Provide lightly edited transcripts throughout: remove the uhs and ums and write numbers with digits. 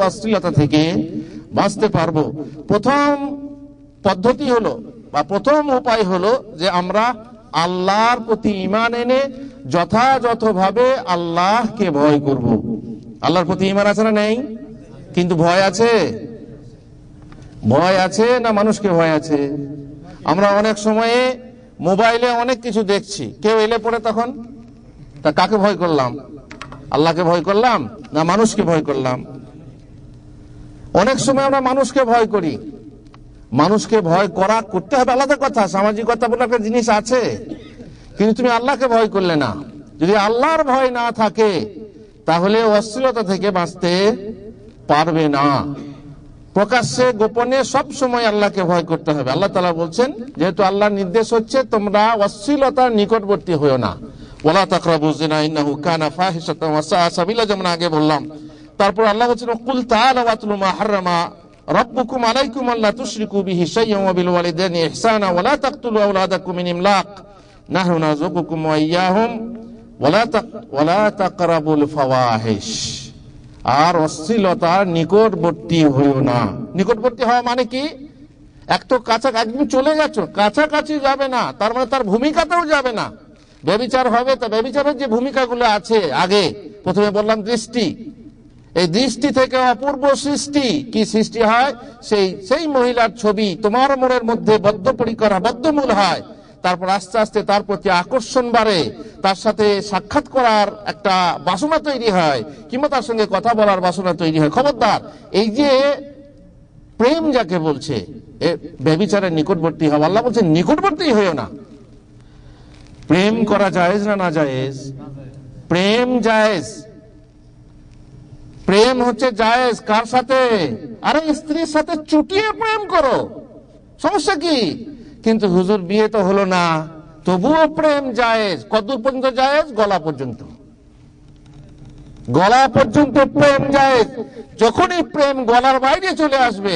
অশ্লীলতা থেকে বাঁচতে পারবো। প্রথম পদ্ধতি হলো বা প্রথম উপায় হলো যে আমরা আল্লাহর প্রতি ঈমান এনে যথাযথভাবে আল্লাহকে ভয় করব। আল্লাহর প্রতি ঈমান আছে না নেই? কিন্তু ভয় আছে? ভয় আছে না মানুষকে ভয় আছে? আমরা অনেক সময়ে মোবাইলে অনেক কিছু দেখছি, কেউ এলে পড়ে তখন তা কাকে ভয় করলাম? আল্লাহকে ভয় করলাম না মানুষকে ভয় করলাম? অনেক সময় আমরা মানুষকে ভয় করি। মানুষকে ভয় করতে হবে আলাদা কথা, সামাজিকতা বলে একটা জিনিস আছে, কিন্তু তুমি আল্লাহকে ভয় করলে না। যদি আল্লাহর ভয় না থাকে তাহলে অশ্লীলতা থেকে বাঁচতে পারবে না। প্রকাশ্যে গোপনে সব সময় আল্লাহকে ভয় করতে হবে। আল্লাহ তাআলা বলছেন, যেহেতু আল্লাহর নির্দেশ হচ্ছে তোমরা অশ্লীলতার নিকটবর্তী হইও না, ওয়ালা তাকরাবুজ জিনা ইন্নাহু কানা ফাহিশাতান ওয়া সাআ সাবিলা, যেমন আগে বললাম। তারপর আল্লাহ বলছেন, কুল তাআলা ওয়াতলু মা হাররামা রাব্বুকুম আলাইকুম আল্লা তুশরিকু বিহি শাইয়্যান ওয়া বিল ওয়ালিদাইনি ইহসানা ওয়া লা তাকতুলু আওলাদাকুম মিন ইমলাক নাহনু নারযুকুকুম ওয়া ইয়্যাহুম ওয়া লা তাকরাবুল ফাওয়াহিশ। আর অশ্লীলতার নিকটবর্তী হইও না। নিকটবর্তী হওয়া মানে কি? এক তো একদম চলে যাচ্ছ, কাছাকাছি যাবে না, তার মানে তার ভূমিকাতেও যাবে না। ব্যভিচার হবে, তা ব্যভিচারের যে ভূমিকাগুলো আছে, আগে প্রথমে বললাম দৃষ্টি, এই দৃষ্টি থেকে অপূর্ব সৃষ্টি কি সৃষ্টি হয়? সেই মহিলার ছবি তোমার মনের মধ্যে বদ্ধপরিকর বদ্ধমূল হয়, তারপর আস্তে আস্তে তার প্রতি আকর্ষণ বাড়ে, তার সাথে সাক্ষাৎ করার একটা বাসনা তৈরি হয়, কিংবা তার সঙ্গে কথা বলার বাসনা তৈরি হয়। খবরদার, এই যে প্রেম যাকে বলছে, ব্যভিচারের নিকটবর্তী হওয়া, আল্লাহ বলছেন নিকটবর্তী হইও না। প্রেম করা জায়েজ না না জায়েজ? প্রেম জায়েজ, প্রেম হচ্ছে জায়েজ। কার সাথে? আরে স্ত্রীর সাথে চুটিয়ে প্রেম করো, সমস্যা কি? কিন্তু হুজুর বিয়ে তো হলো না, তবুও প্রেম জায়েজ। কতদূর পর্যন্ত জায়েজ? গলা পর্যন্ত। গলা পর্যন্ত প্রেম জায়েজ। যখনই প্রেম গলার বাইরে চলে আসবে,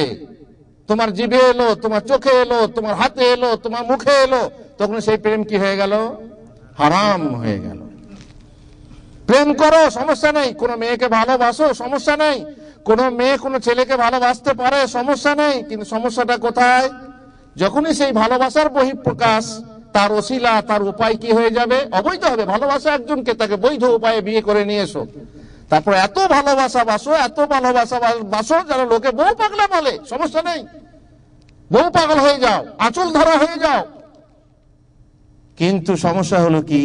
তোমার জিভে এলো, তোমার চোখে এলো, তোমার হাতে এলো, তোমার মুখে এলো, তখন সেই প্রেম কি হয়ে গেল? হারাম হয়ে গেল। প্রেম করো, সমস্যা নেই। কোন মেয়েকে ভালোবাসো, সমস্যা নেই। কোন মেয়ে কোন ছেলেকে ভালোবাসতে পারে, সমস্যা নেই। কিন্তু সমস্যাটা কোথায়? যখনই সেই ভালোবাসার বহিঃপ্রকাশ, তার ওসিলা, তার উপায় কি হয়ে যাবে? অবৈধ হবে। ভালোবাসা একজনকে, তাকে বৈধ উপায়ে বিয়ে করে নিয়ে এসো। তারপর এত ভালোবাসা বাসো, এত ভালোবাসা বাসো যারা লোকে বউ পাগলা বলে, সমস্যা নেই। বউ পাগল হয়ে যাও, আঁচল ধরা হয়ে যাও। কিন্তু সমস্যা হলো কি?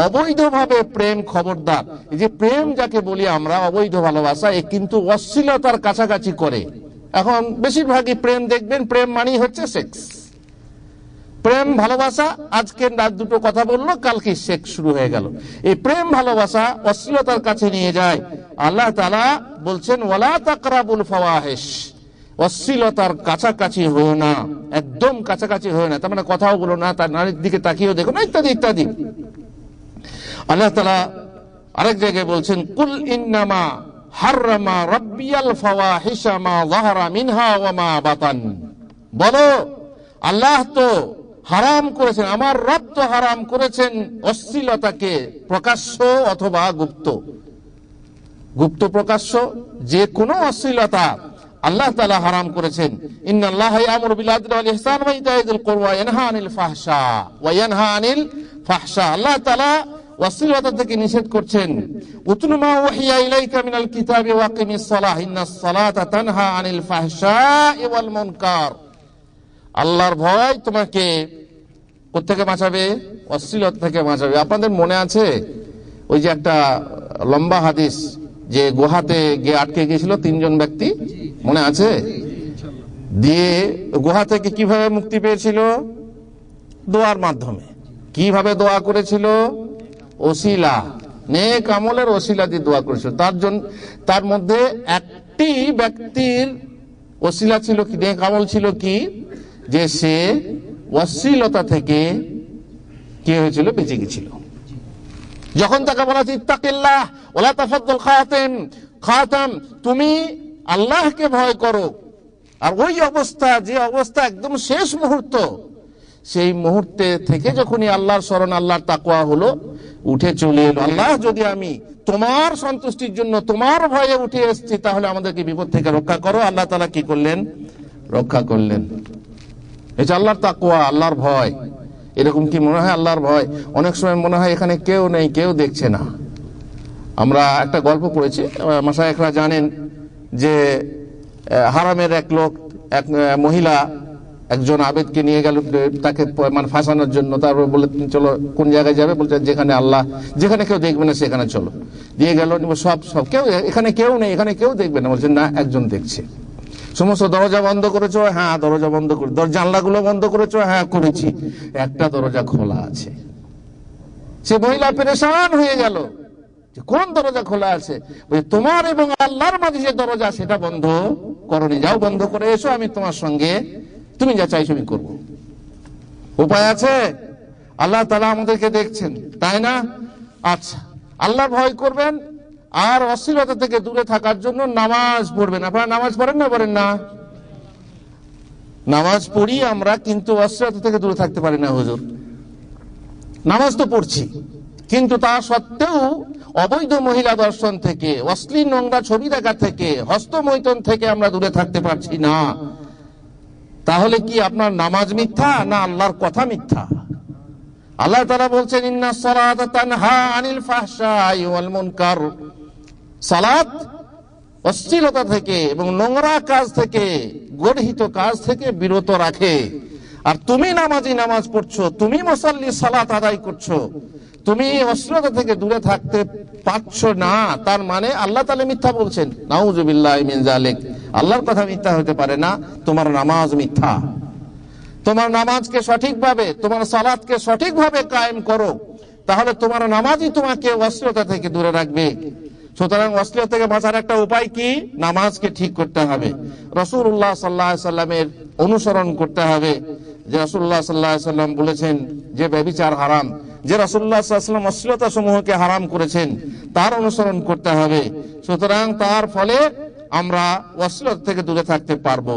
অবৈধভাবে প্রেম, খবরদার। এই যে প্রেম যাকে বলি আমরা, অবৈধ ভালোবাসা, এ কিন্তু অশ্লীলতার কাছাকাছি করে। এখন বেশিরভাগই প্রেম দেখবেন, প্রেম মানেই হচ্ছে সেক্স। প্রেম ভালোবাসা, আজকে রাত দুটো কথা বললো, কালকে সেক্স শুরু হয়ে গেল। এই প্রেম ভালোবাসা অশ্লীলতার কাছে নিয়ে যায়। আল্লাহ তাআলা বলছেন, ওয়ালা তাকরাবুল ফাওয়াহিশ, অশ্লীলতার কাছাকাছি হও না, একদম কাছাকাছি হও না। তার মানে কথাও বলো না, তার নারীর দিকে তাকিয়েও দেখো না, ইত্যাদি ইত্যাদি। আল্লাহ তাআলা আরেক জায়গায় বলছেন, কুল ইন্নামা হাররামা রাব্বিয়াল ফাওয়াহিশা মা যাহারা মিনহা ওয়া মা বাতান। বলো, আল্লাহ তো হারাম করেছেন, আমার রব তো হারাম করেছেন অশ্লীলতাকে, প্রকাশ্য অথবা গুপ্ত। গুপ্ত প্রকাশ্য যে কোনো অশ্লীলতা আল্লাহ তাআলা হারাম করেছেন। ইন্নাল্লাহা ইয়ামুরু বিল আদলি ওয়াল ইহসানি ওয়া ইতাইযিল কুরবা ওয়া ইয়ানহা আনিল ফাহশা ওয়া ইয়ানহা আনিল ফাহশা। আল্লাহ তাআলা অশ্লীলতা থেকে নিষেধ করছেন। উতলু মা ওয়াহিয়া ইলাইকা মিনাল কিতাবি ওয়া আকিমিস সালাহ ইন্নাস সালাতা তানহা আনিল ফাহশাই ওয়াল মুনকার। আল্লাহর ভয় তোমাকে কোত্থেকে বাঁচাবে? অশ্লীলতা থেকে বাঁচাবে। আপনাদের মনে আছে ওই যে একটা লম্বা হাদিস, যে গুহাতে গিয়ে আটকে গিয়েছিল তিনজন ব্যক্তি, মনে আছে? দিয়ে গুহা থেকে কিভাবে মুক্তি পেয়েছিল? দোয়ার মাধ্যমে। কিভাবে দোয়া করেছিল? ওসিলা, নেক আমলের ওসিলা দিয়ে দোয়া করেছিল। তার মধ্যে একটি ব্যক্তির ওসিলা ছিল কি, নেক আমল ছিল কি, যে সে অশ্লীলতা থেকে কি হয়েছিল? বেঁচে গেছিল। যখন তাকে বলা হচ্ছে ইত্তাকিল্লাহ ওয়ালা তাফাদ্দাল খাতাম, তুমি আল্লাহকে ভয় করো, আর ওই অবস্থা, যে অবস্থা একদম শেষ মুহূর্ত, সেই মুহূর্তে থেকে যখনই আল্লাহর স্মরণ, আল্লাহর তাকওয়া হলো, উঠে চলে এলো। আল্লাহ যদি আমি তোমার সন্তুষ্টির জন্য, তোমার ভয়ে উঠে এসেছি, তাহলে আমাদেরকে বিপদ থেকে রক্ষা করো। আল্লাহ তাআলা কি করলেন? রক্ষা করলেন। এটা আল্লাহর তাকওয়া, আল্লাহর ভয়। এরকম কি মনে হয় আল্লাহর ভয়? অনেক সময় মনে হয় এখানে কেউ নেই, কেউ দেখছে না। আমরা একটা গল্প পড়েছি, মাশায়েখরা জানেন যে হারামের এক লোক, এক মহিলা একজন আবেদকে নিয়ে গেল তাকে মানে ফাঁসানোর জন্য। তারপর বলে চলো কোন জায়গায় যাবে, বলছে যেখানে আল্লাহ, যেখানে কেউ দেখবে না সেখানে চলো। দিয়ে গেল, সব কেউ, এখানে কেউ নেই, এখানে কেউ দেখবে না। বলছে না, একজন দেখছে। সমস্ত দরজা বন্ধ করেছো? হ্যাঁ দরজা বন্ধ করে। জানলাগুলো বন্ধ করেছো? হ্যাঁ করেছি। একটা দরজা খোলা আছে। সে মহিলা পেরেশান হয়ে গেল, কোন দরজা খোলা আছে? তোমার এবং আল্লাহর মাঝে যে দরজা, সেটা বন্ধ করনি। যাও বন্ধ করে এসো, আমি তোমার সঙ্গে, তুমি যা চাইছো আমি করবো। উপায় আছে? আল্লাহ তাআলা আমাদেরকে দেখছেন, তাই না? আচ্ছা, আল্লাহর ভয় করবেন আর অশ্লীলতা থেকে দূরে থাকার জন্য নামাজ পড়বেন। আপনারা নামাজ পড়েন না? পড়েন না? নামাজ পড়ি আমরা, কিন্তু অশ্লীলতা থেকে দূরে থাকতে পারি না। হুজুর, নামাজ তো পড়ছি, কিন্তু তা সত্ত্বেও অবৈধ মহিলা দর্শন থেকে, অশ্লীল নোংরা ছবি দেখা থেকে, হস্তমৈথুন থেকে আমরা দূরে থাকতে পারছি না। তাহলে কি আপনার নামাজ মিথ্যা, না আল্লাহর কথা মিথ্যা? আল্লাহ তাআলা বলছেন, ইন্নাস সালাতা তানহা আনিল ফাহশাই ওয়াল মুনকার। সালাত অশ্লীলতা থেকে এবং নোংরা কাজ থেকে, গর্হিত কাজ থেকে বিরত রাখে। আর তুমি নামাজি, নামাজ পড়ছো, তুমি মুসাল্লি, সালাত আদায় করছো, তুমি অশ্লীলতা থেকে দূরে থাকতে পারছো না, তার মানে আল্লাহ তাআলা মিথ্যা বলছেন। নাউযুবিল্লাহি মিন যালিক। আল্লাহর কথা মিথ্যা হতে পারে না, তোমার নামাজ মিথ্যা। তোমার নামাজকে সঠিকভাবে, তোমার সালাতকে সঠিকভাবে কায়েম করো, তাহলে তোমার নামাজই তোমাকে অশ্লীলতা থেকে দূরে রাখবে। সুতরাং অশ্লীলতা থেকে বাঁচার একটা উপায় কি? নামাজকে ঠিক করতে হবে। রাসূলুল্লাহ সাল্লাল্লাহু আলাইহি সাল্লামের অনুসরণ করতে হবে। যে রাসূলুল্লাহ সাল্লাল্লাহু আলাইহি সাল্লাম বলেছেন যে ব্যভিচার হারাম, যে রাসূলুল্লাহ সাল্লাল্লাহু আলাইহি সাল্লাম অশ্লীলতা সমূহকে হারাম করেছেন, তার অনুসরণ করতে হবে। সুতরাং তার ফলে আমরা অশ্লীলতা থেকে দূরে থাকতে পারবো।